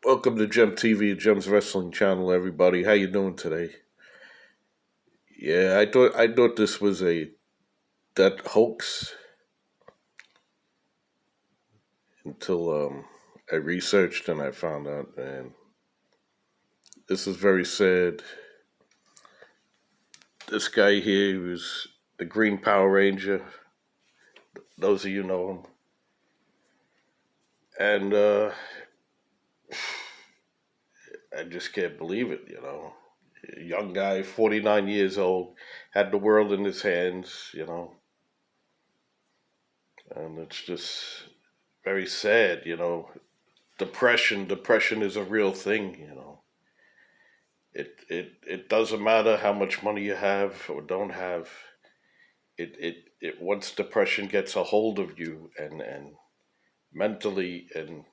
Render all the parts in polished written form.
Welcome to Gem TV, Gem's Wrestling Channel, everybody. How you doing today? Yeah, I thought this was a that hoax until I researched and I found out, and this is very sad. This guy here he was the Green Power Ranger. Those of you know him, and I just can't believe it. A young guy, 49 years old, had the world in his hands. And it's just very sad. Depression is a real thing. It doesn't matter how much money you have or don't have. It once depression gets a hold of you and mentally, and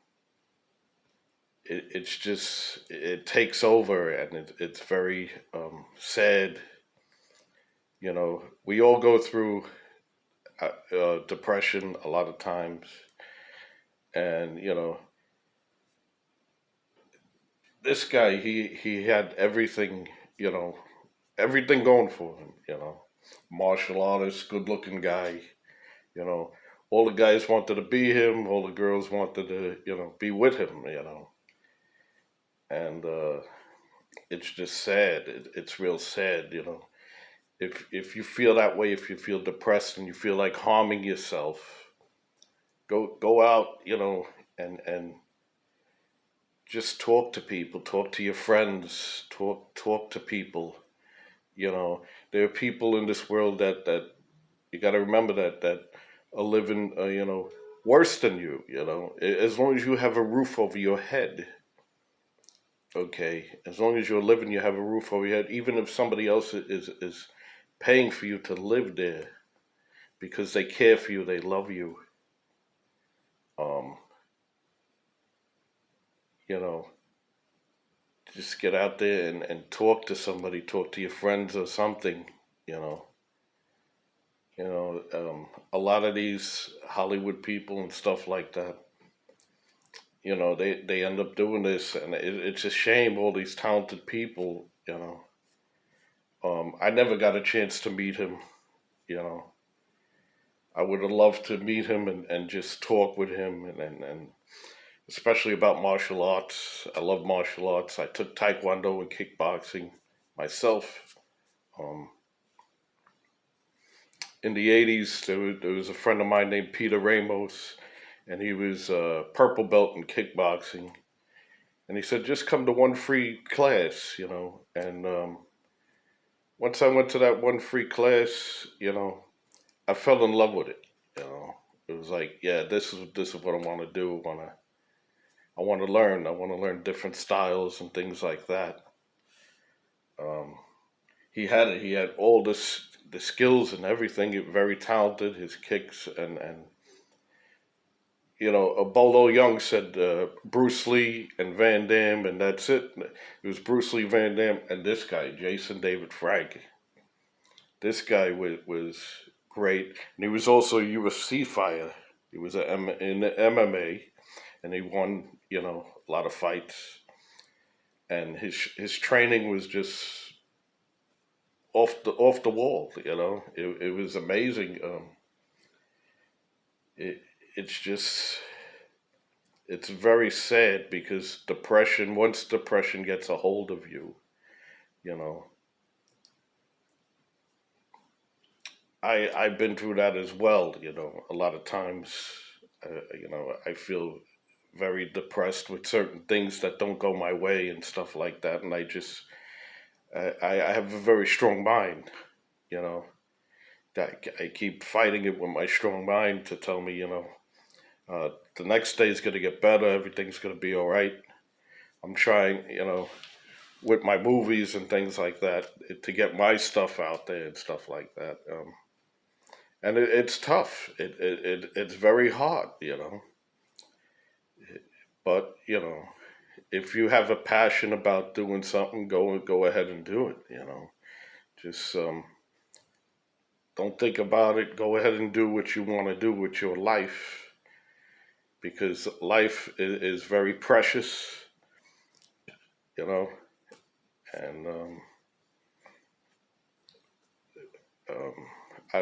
it's just it takes over, and it's very sad. We all go through depression a lot of times, and this guy he had everything, everything going for him. Martial artist, good looking guy. You know, all the guys wanted to be him. All the girls wanted to, be with him. And it's just sad. It's real sad. If you feel that way, if you feel depressed and you feel like harming yourself, go out. And just talk to people. Talk to your friends. Talk to people. There are people in this world that you got to remember that are living, worse than you. As long as you have a roof over your head, okay. As long as you're living, you have a roof over your head. Even if somebody else is paying for you to live there because they care for you, they love you. Um, you know, just get out there and talk to somebody. Talk to your friends or something. You know. A lot of these Hollywood people and stuff like that, they end up doing this, and it's a shame. All these talented people. I never got a chance to meet him. You know, I would have loved to meet him and just talk with him, and especially about martial arts. I love martial arts. I took Taekwondo and kickboxing myself. Um, in the 80s, there was a friend of mine named Peter Ramos, and he was a purple belt in kickboxing. And he said, just come to one free class. And once I went to that one free class, I fell in love with it. It was like, yeah, this is what I want to do. I want to learn. I want to learn different styles and things like that. Um, he had it. He had all the skills and everything. He was very talented. His kicks and Bolo Young said Bruce Lee and Van Damme, and that's it. It was Bruce Lee, Van Damme, and this guy, Jason David Frank. This guy was great, and he was also a UFC fighter. He was in the MMA, and he won, a lot of fights. And his training was just off the wall. It was amazing. It it's just it's very sad because depression. Once depression gets a hold of you, you know, I've been through that as well. A lot of times, I feel very depressed with certain things that don't go my way and stuff like that, and I have a very strong mind. You know, that I keep fighting it with my strong mind to tell me, the next day is going to get better. Everything's going to be all right. I'm trying, with my movies and things like that, to get my stuff out there and stuff like that. And it's tough. It's very hard. But if you have a passion about doing something, go ahead and do it. Just don't think about it. Go ahead and do what you want to do with your life, because life is very precious. you know, and um,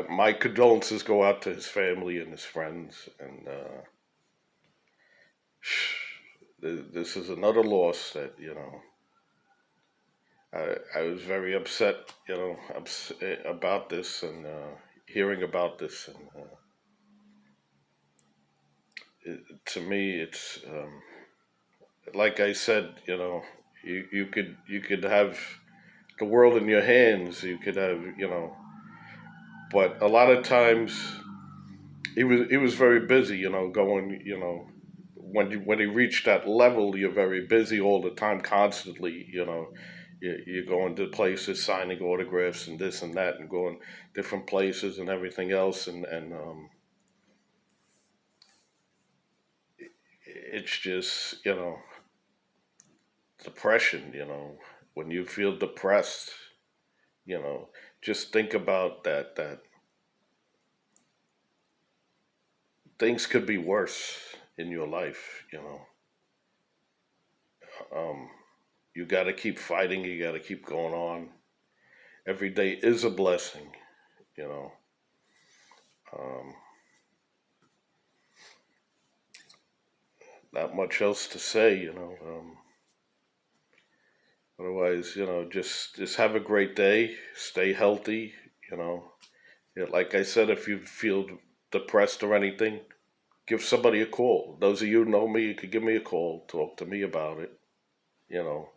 my condolences go out to his family and his friends, and this is another loss that I was very upset, about this and hearing about this, and to me, it's like I said, you could have the world in your hands, you could have, but a lot of times he was very busy, going, when he reached that level, you're very busy all the time, constantly, you're going to places, signing autographs and this and that, and going different places and everything else, and it's just, depression. When you feel depressed, you know, just think about that things could be worse in your life. Um, you got to keep fighting. You got to keep going on. Every day is a blessing. You know. Um, Not much else to say. Otherwise, just have a great day. Stay healthy. You know. Yeah, like I said, if you feel depressed or anything, give somebody a call. Those of you who know me, you could give me a call. Talk to me about it. You know.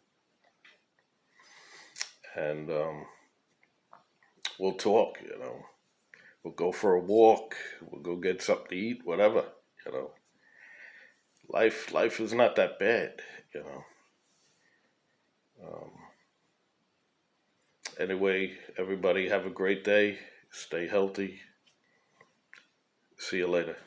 And we'll talk. We'll go for a walk. We'll go get something to eat. Whatever. You know. Life is not that bad. You know. Um, Anyway, everybody have a great day. Stay healthy. See you later.